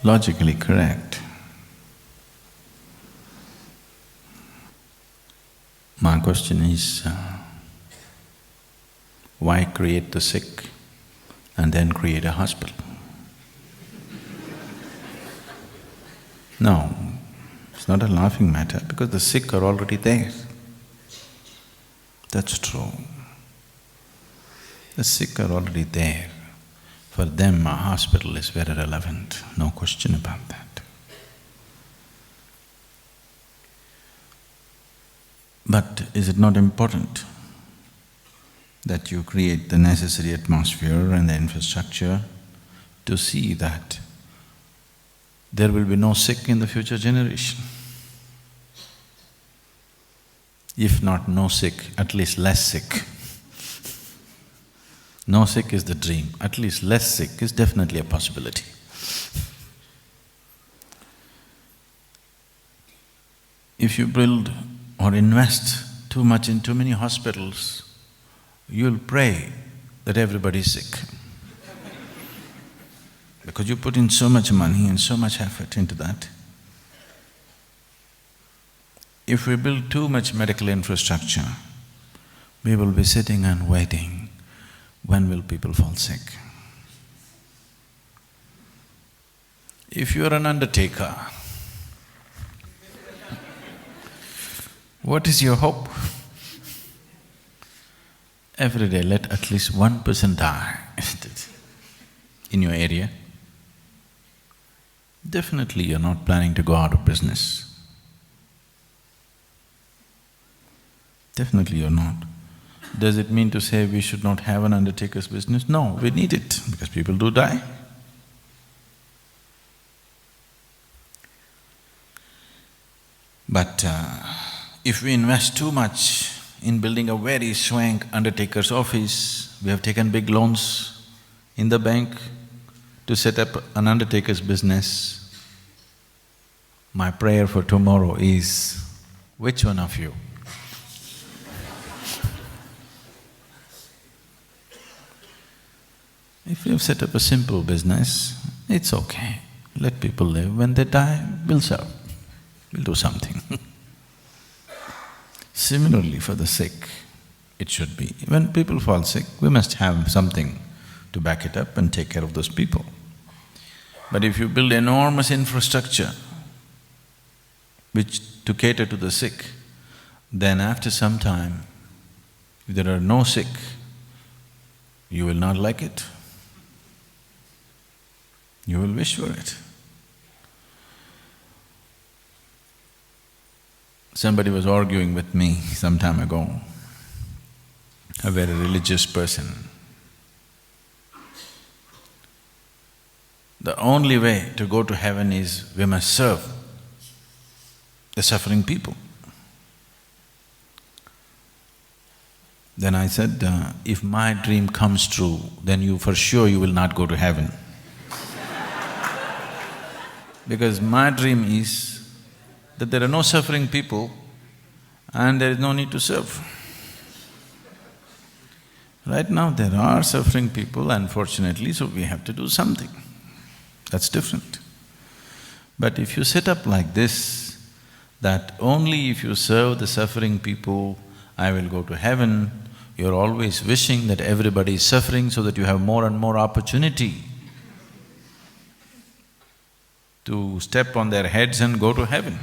logically correct. My question is, why create the sick and then create a hospital? No, it's not a laughing matter because the sick are already there. That's true. The sick are already there. For them, a hospital is very relevant, no question about that. But is it not important that you create the necessary atmosphere and the infrastructure to see that there will be no sick in the future generation? If not no sick, at least less sick. No sick is the dream, at least less sick is definitely a possibility. If you build or invest too much in too many hospitals, you'll pray that everybody is sick. Because you put in so much money and so much effort into that. If we build too much medical infrastructure, we will be sitting and waiting, when will people fall sick? If you're an undertaker, what is your hope? Every day let at least one person die, isn't it? In your area. Definitely you're not planning to go out of business. Definitely you're not. Does it mean to say we should not have an undertaker's business? No, we need it because people do die. But if we invest too much in building a very swank undertaker's office, we have taken big loans in the bank to set up an undertaker's business, my prayer for tomorrow is, which one of you? If you've set up a simple business, it's okay. Let people live. When they die, we'll serve. We'll do something. Similarly, for the sick, it should be. When people fall sick, we must have something to back it up and take care of those people. But if you build enormous infrastructure which to cater to the sick, then after some time, if there are no sick, you will not like it. You will wish for it. Somebody was arguing with me some time ago, a very religious person. The only way to go to heaven is we must serve the suffering people. Then I said, if my dream comes true, then you for sure you will not go to heaven. Because my dream is that there are no suffering people and there is no need to serve. Right now there are suffering people, unfortunately, so we have to do something. That's different. But if you set up like this, that only if you serve the suffering people, I will go to heaven, you're always wishing that everybody is suffering so that you have more and more opportunity to step on their heads and go to heaven.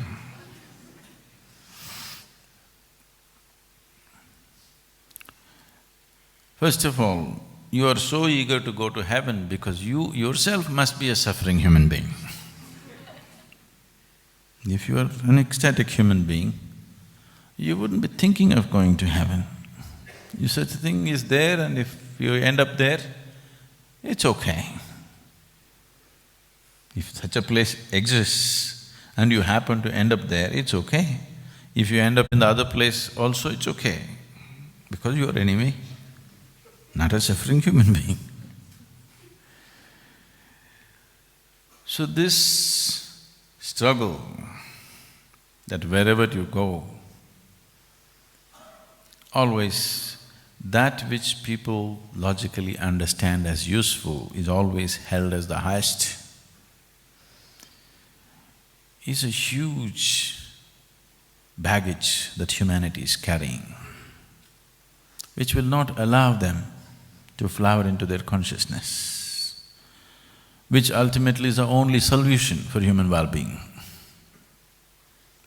First of all, you are so eager to go to heaven because you yourself must be a suffering human being. If you are an ecstatic human being, you wouldn't be thinking of going to heaven. If such a thing is there and if you end up there, it's okay. If such a place exists and you happen to end up there, it's okay. If you end up in the other place also, it's okay, because you are anyway not a suffering human being. So this struggle, that wherever you go, always that which people logically understand as useful is always held as the highest. is a huge baggage that humanity is carrying, which will not allow them to flower into their consciousness, which ultimately is the only solution for human well-being.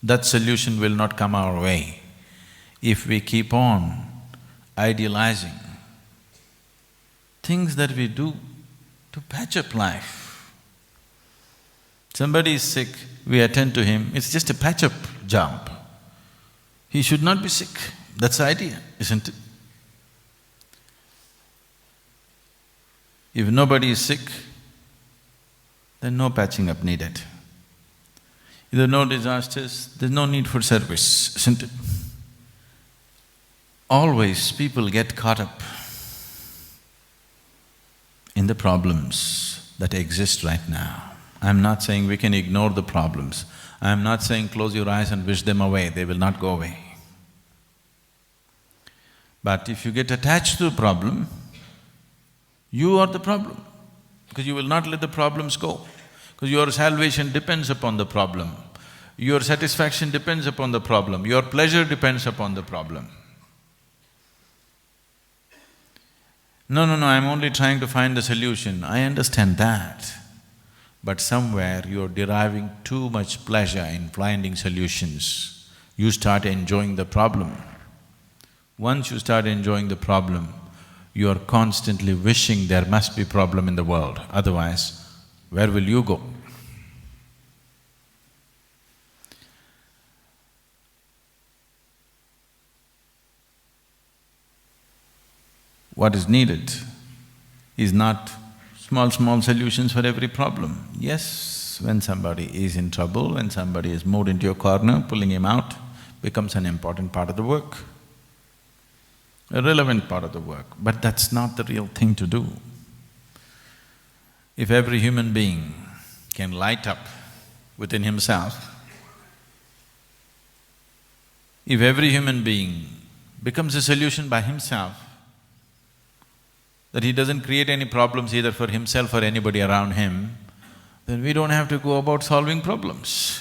That solution will not come our way if we keep on idealizing things that we do to patch up life. Somebody is sick, we attend to him, it's just a patch-up job. He should not be sick, that's the idea, isn't it? If nobody is sick, then no patching up needed. If there are no disasters, there's no need for service, isn't it? Always people get caught up in the problems that exist right now. I'm not saying we can ignore the problems. I'm not saying close your eyes and wish them away, they will not go away. But if you get attached to a problem, you are the problem, because you will not let the problems go. Because your salvation depends upon the problem, your satisfaction depends upon the problem, your pleasure depends upon the problem. No, I'm only trying to find the solution. I understand that. But somewhere you're deriving too much pleasure in finding solutions. You start enjoying the problem. Once you start enjoying the problem, you are constantly wishing there must be problem in the world, otherwise, where will you go? What is needed is not small solutions for every problem. Yes, when somebody is in trouble, when somebody is moved into a corner, pulling him out becomes an important part of the work, a relevant part of the work, but that's not the real thing to do. If every human being can light up within himself, if every human being becomes a solution by himself, that he doesn't create any problems either for himself or anybody around him, then we don't have to go about solving problems.